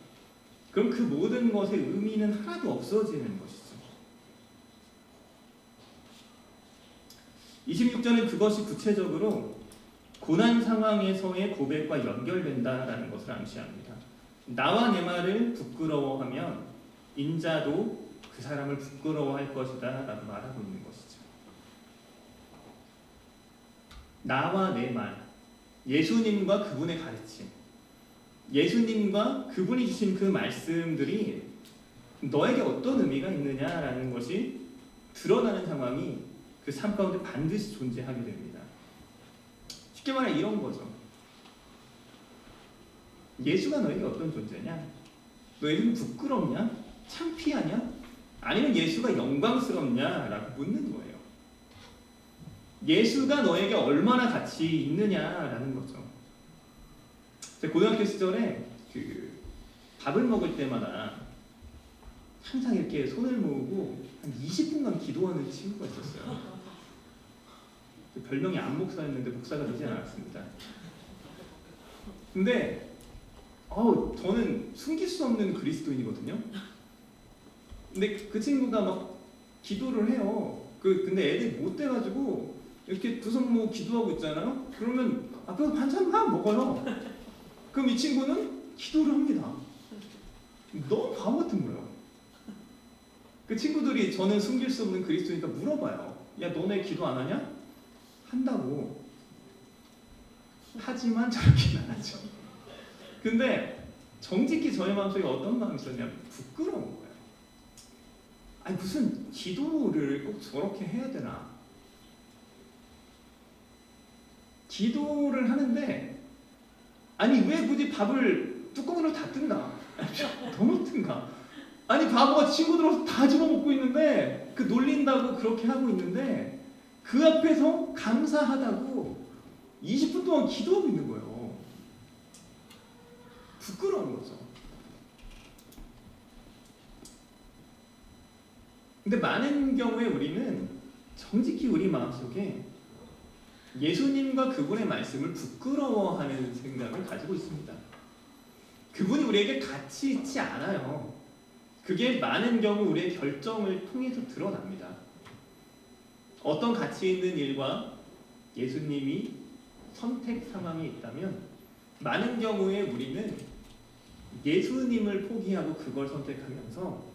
그럼 그 모든 것의 의미는 하나도 없어지는 것이죠. 26절은 그것이 구체적으로 고난 상황에서의 고백과 연결된다라는 것을 암시합니다. 나와 내 말을 부끄러워하면 인자도 그 사람을 부끄러워할 것이다 라고 말하고 있는 것이죠. 나와 내 말, 예수님과 그분의 가르침, 예수님과 그분이 주신 그 말씀들이 너에게 어떤 의미가 있느냐라는 것이 드러나는 상황이 그 삶 가운데 반드시 존재하게 됩니다. 쉽게 말해 이런 거죠. 예수가 너에게 어떤 존재냐? 너에게는 부끄럽냐? 창피하냐? 아니면 예수가 영광스럽냐? 라고 묻는 거예요. 예수가 너에게 얼마나 가치 있느냐라는 거죠. 제가 고등학교 시절에 밥을 먹을 때마다 항상 이렇게 손을 모으고 한 20분간 기도하는 친구가 있었어요. 별명이 안목사였는데 목사가 되지 않았습니다. 근데 저는 숨길 수 없는 그리스도인이거든요. 근데 그 친구가 막 기도를 해요. 근데 애들이 못 돼가지고 이렇게 두 손 모으고 기도하고 있잖아요. 그러면 앞에서 반찬 막 먹어요. 그럼 이 친구는 기도를 합니다. 너무 바보 같은 거예요. 그 친구들이 저는 숨길 수 없는 그리스도니까 물어봐요. 야, 너네 기도 안 하냐? 한다고. 하지만 저렇게는 안 하죠. 근데 정직히 저의 마음속에 어떤 마음이 있었냐면 부끄러운 거예요. 아니 무슨 기도를 꼭 저렇게 해야 되나? 기도를 하는데 아니 왜 굳이 밥을 뚜껑으로 닫든가? 더 넣든가? 아니 바보가 친구들 다 집어먹고 있는데 그 놀린다고 그렇게 하고 있는데 그 앞에서 감사하다고 20분 동안 기도하고 있는 거예요. 부끄러운 거죠. 근데 많은 경우에 우리는 정직히 우리 마음속에 예수님과 그분의 말씀을 부끄러워하는 생각을 가지고 있습니다. 그분이 우리에게 가치 있지 않아요. 그게 많은 경우 우리의 결정을 통해서 드러납니다. 어떤 가치 있는 일과 예수님이 선택 상황이 있다면 많은 경우에 우리는 예수님을 포기하고 그걸 선택하면서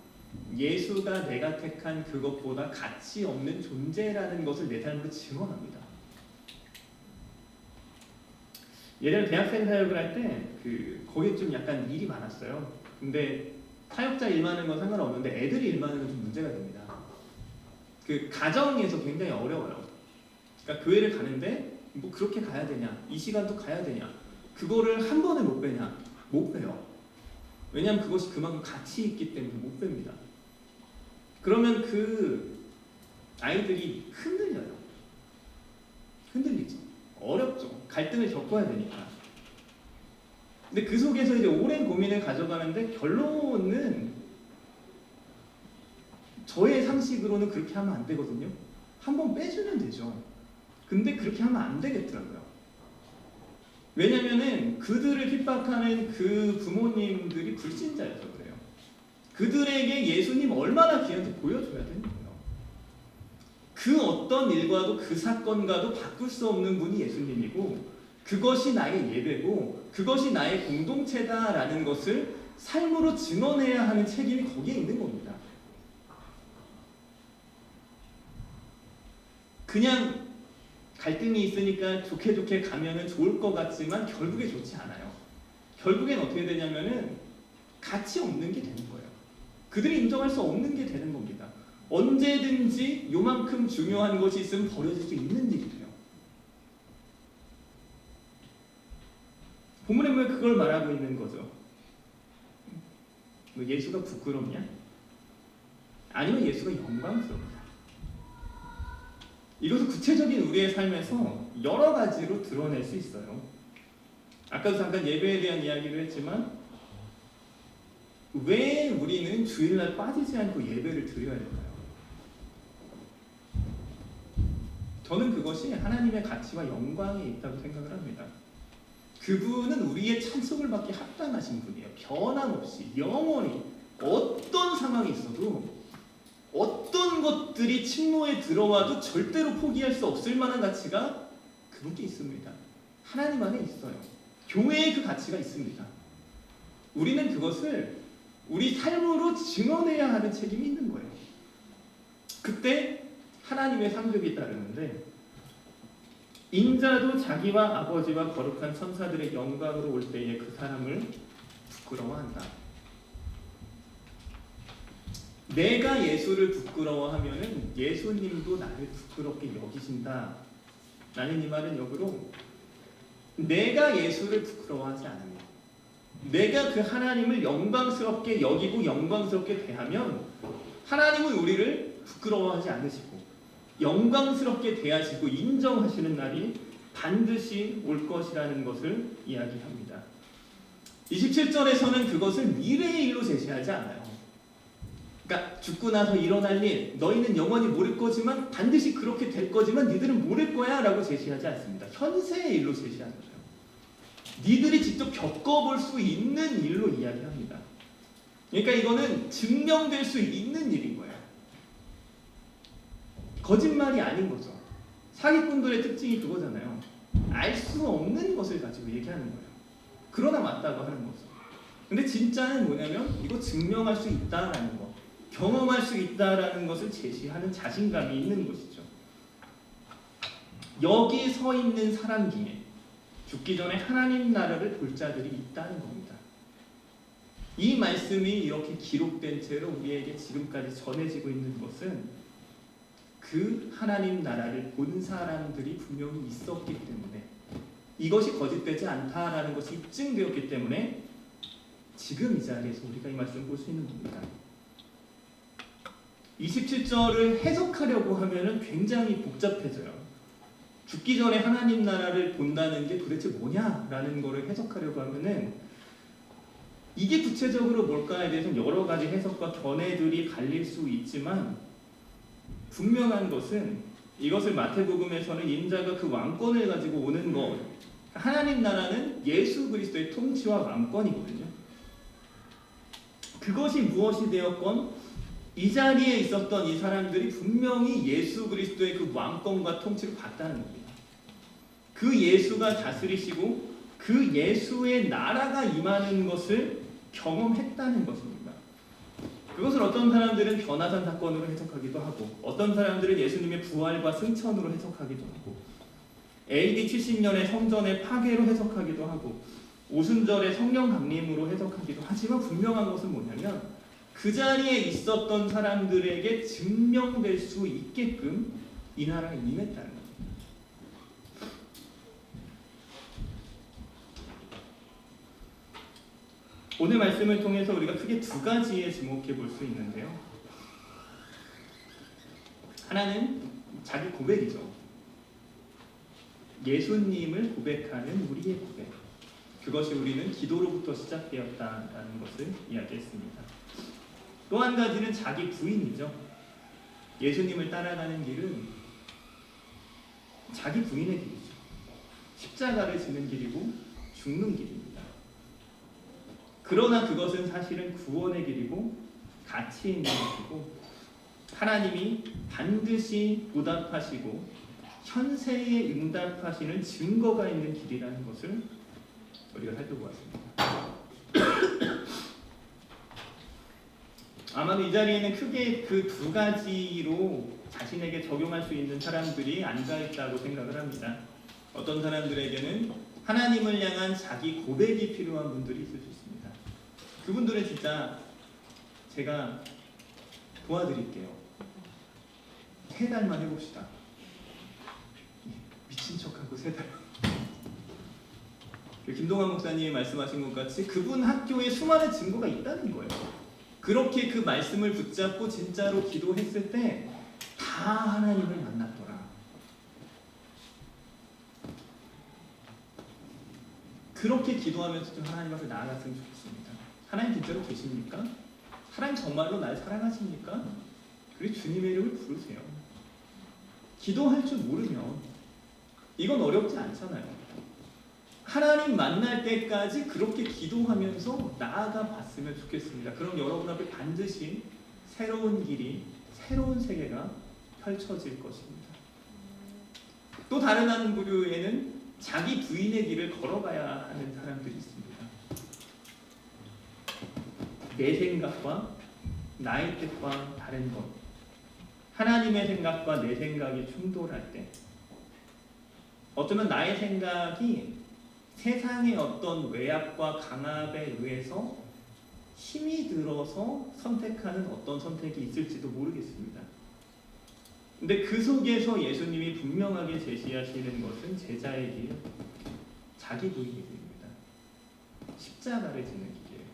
예수가 내가 택한 그것보다 가치 없는 존재라는 것을 내 삶으로 증언합니다. 예전에 대학생 사역을 할 때 거기에 좀 약간 일이 많았어요. 근데 사역자 일 많은 건 상관없는데 애들이 일 많은 건 좀 문제가 됩니다. 가정에서 굉장히 어려워요. 그러니까 교회를 가는데 뭐 그렇게 가야 되냐? 이 시간도 가야 되냐? 그거를 한 번에 못 빼냐? 못 빼요. 왜냐하면 그것이 그만큼 가치 있기 때문에 못 뺍니다. 그러면 그 아이들이 흔들려요. 흔들리죠. 어렵죠. 갈등을 겪어야 되니까. 근데 그 속에서 이제 오랜 고민을 가져가는데 결론은 저의 상식으로는 그렇게 하면 안 되거든요. 한번 빼주면 되죠. 근데 그렇게 하면 안 되겠더라고요. 왜냐면은 그들을 핍박하는 그 부모님들이 불신자여서 그래요. 그들에게 예수님 얼마나 귀한지 보여줘야 되는 거예요. 그 어떤 일과도 그 사건과도 바꿀 수 없는 분이 예수님이고 그것이 나의 예배고 그것이 나의 공동체다라는 것을 삶으로 증언해야 하는 책임이 거기에 있는 겁니다. 그냥 갈등이 있으니까 좋게 가면은 좋을 것 같지만 결국에 좋지 않아요. 결국엔 어떻게 되냐면은 가치 없는 게 되는 거예요. 그들이 인정할 수 없는 게 되는 겁니다. 언제든지 요만큼 중요한 것이 있으면 버려질 수 있는 일이에요. 본문에 왜 그걸 말하고 있는 거죠? 뭐 예수가 부끄럽냐? 아니면 예수가 영광스럽냐? 이것은 구체적인 우리의 삶에서 여러 가지로 드러낼 수 있어요. 아까도 잠깐 예배에 대한 이야기를 했지만 왜 우리는 주일날 빠지지 않고 예배를 드려야 될까요? 저는 그것이 하나님의 가치와 영광에 있다고 생각을 합니다. 그분은 우리의 찬송을 받기 합당하신 분이에요. 변함없이 영원히 어떤 상황이 있어도 어떤 것들이 침노에 들어와도 절대로 포기할 수 없을 만한 가치가 그분께 있습니다. 하나님 안에 있어요. 교회에 그 가치가 있습니다. 우리는 그것을 우리 삶으로 증언해야 하는 책임이 있는 거예요. 그때 하나님의 상급이 따르는데 인자도 자기와 아버지와 거룩한 천사들의 영광으로 올 때에 그 사람을 부끄러워한다. 내가 예수를 부끄러워하면은 예수님도 나를 부끄럽게 여기신다. 나는 이 말은 역으로 내가 예수를 부끄러워하지 않으면, 내가 그 하나님을 영광스럽게 여기고 영광스럽게 대하면 하나님은 우리를 부끄러워하지 않으시고 영광스럽게 대하시고 인정하시는 날이 반드시 올 것이라는 것을 이야기합니다. 27절에서는 그것을 미래의 일로 제시하지 않아요. 그러니까 죽고 나서 일어날 일, 너희는 영원히 모를 거지만 반드시 그렇게 될 거지만 니들은 모를 거야 라고 제시하지 않습니다. 현세의 일로 제시하는 거예요. 니들이 직접 겪어볼 수 있는 일로 이야기합니다. 그러니까 이거는 증명될 수 있는 일인 거예요. 거짓말이 아닌 거죠. 사기꾼들의 특징이 그거잖아요. 알 수 없는 것을 가지고 얘기하는 거예요. 그러나 맞다고 하는 거죠. 근데 진짜는 뭐냐면 이거 증명할 수 있다라는 거, 경험할 수 있다라는 것을 제시하는 자신감이 있는 것이죠. 여기 서 있는 사람 중에 죽기 전에 하나님 나라를 볼 자들이 있다는 겁니다. 이 말씀이 이렇게 기록된 채로 우리에게 지금까지 전해지고 있는 것은 그 하나님 나라를 본 사람들이 분명히 있었기 때문에, 이것이 거짓되지 않다라는 것이 입증되었기 때문에 지금 이 자리에서 우리가 이 말씀을 볼 수 있는 겁니다. 27절을 해석하려고 하면은 굉장히 복잡해져요. 죽기 전에 하나님 나라를 본다는 게 도대체 뭐냐라는 거를 해석하려고 하면은 이게 구체적으로 뭘까에 대해서는 여러 가지 해석과 견해들이 갈릴 수 있지만 분명한 것은 이것을 마태복음에서는 인자가 그 왕권을 가지고 오는 것, 하나님 나라는 예수 그리스도의 통치와 왕권이거든요. 그것이 무엇이 되었건 이 자리에 있었던 이 사람들이 분명히 예수 그리스도의 그 왕권과 통치를 받다는 겁니다. 그 예수가 다스리시고 그 예수의 나라가 임하는 것을 경험했다는 것입니다. 그것을 어떤 사람들은 변화산 사건으로 해석하기도 하고, 어떤 사람들은 예수님의 부활과 승천으로 해석하기도 하고, AD 70년의 성전의 파괴로 해석하기도 하고, 오순절의 성령 강림으로 해석하기도 하지만 분명한 것은 뭐냐면 그 자리에 있었던 사람들에게 증명될 수 있게끔 이 나라에 임했다는 겁니다. 오늘 말씀을 통해서 우리가 크게 두 가지에 주목해 볼 수 있는데요. 하나는 자기 고백이죠. 예수님을 고백하는 우리의 고백. 그것이 우리는 기도로부터 시작되었다라는 것을 이야기했습니다. 또 한 가지는 자기 부인이죠. 예수님을 따라가는 길은 자기 부인의 길이죠. 십자가를 지는 길이고 죽는 길입니다. 그러나 그것은 사실은 구원의 길이고 가치 있는 길이고 하나님이 반드시 보답하시고 현세에 응답하시는 증거가 있는 길이라는 것을 우리가 살펴보았습니다. 아마도 이 자리에는 크게 그 두 가지로 자신에게 적용할 수 있는 사람들이 앉아있다고 생각을 합니다. 어떤 사람들에게는 하나님을 향한 자기 고백이 필요한 분들이 있을 수 있습니다. 그분들은 진짜 제가 도와드릴게요. 3달만 해봅시다. 미친 척하고 3달. 김동환 목사님이 말씀하신 것 같이 그분 학교에 수많은 증거가 있다는 거예요. 그렇게 그 말씀을 붙잡고 진짜로 기도했을 때 다 하나님을 만났더라. 그렇게 기도하면서 좀 하나님 앞에 나아갔으면 좋겠습니다. 하나님 진짜로 계십니까? 하나님 정말로 날 사랑하십니까? 그리고 주님의 이름을 부르세요. 기도할 줄 모르면 이건 어렵지 않잖아요. 하나님 만날 때까지 그렇게 기도하면서 나아가 봤으면 좋겠습니다. 그럼 여러분 앞에 반드시 새로운 길이, 새로운 세계가 펼쳐질 것입니다. 또 다른 한 부류에는 자기 부인의 길을 걸어가야 하는 사람들이 있습니다. 내 생각과 나의 뜻과 다른 것, 하나님의 생각과 내 생각이 충돌할 때, 어쩌면 나의 생각이 세상의 어떤 외압과 강압에 의해서 힘이 들어서 선택하는 어떤 선택이 있을지도 모르겠습니다. 근데 그 속에서 예수님이 분명하게 제시하시는 것은 제자의 길, 자기 부인의 길입니다. 십자가를 지는 길이에요.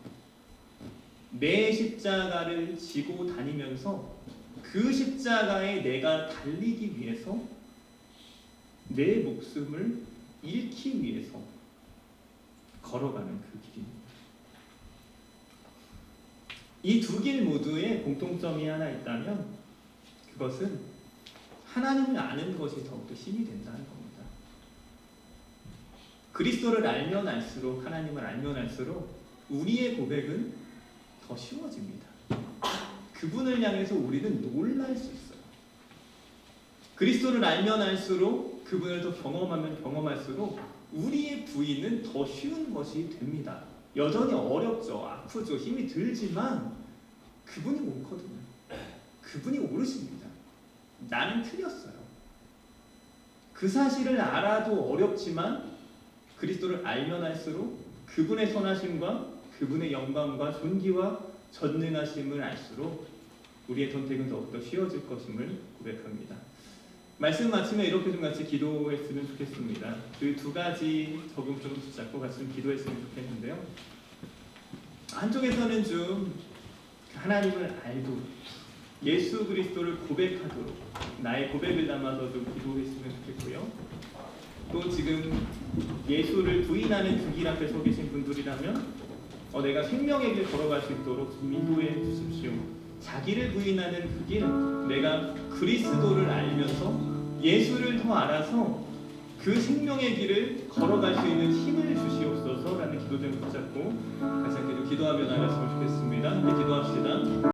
내 십자가를 지고 다니면서 그 십자가에 내가 달리기 위해서 내 목숨을 잃기 위해서 걸어가는 그 길입니다. 이 두 길 모두에 공통점이 하나 있다면 그것은 하나님을 아는 것이 더욱더 힘이 된다는 겁니다. 그리스도를 알면 알수록, 하나님을 알면 알수록 우리의 고백은 더 쉬워집니다. 그분을 향해서 우리는 놀랄 수 있어요. 그리스도를 알면 알수록, 그분을 더 경험하면 경험할수록 우리의 부인은 더 쉬운 것이 됩니다. 여전히 어렵죠. 아프죠. 힘이 들지만 그분이 옳거든요. 그분이 옳으십니다. 나는 틀렸어요. 그 사실을 알아도 어렵지만 그리스도를 알면 알수록 그분의 선하심과 그분의 영광과 존귀와 전능하심을 알수록 우리의 선택은 더욱더 쉬워질 것임을 고백합니다. 말씀 마치면 이렇게 좀 같이 기도했으면 좋겠습니다. 그 두 가지 적용 좀 붙잡고 같이 기도했으면 좋겠는데요. 한쪽에서는 좀 하나님을 알고 예수 그리스도를 고백하도록 나의 고백을 담아서 좀 기도했으면 좋겠고요. 또 지금 예수를 부인하는 그 길 앞에 서 계신 분들이라면 내가 생명의 길 걸어갈 수 있도록 좀 인도해 주십시오. 자기를 부인하는 그 길, 내가 그리스도를 알면서 예수를 더 알아서 그 생명의 길을 걸어갈 수 있는 힘을 주시옵소서라는 기도 좀 붙잡고 같이 함께 좀 기도하며 나갔으면 좋겠습니다. 함께 기도합시다.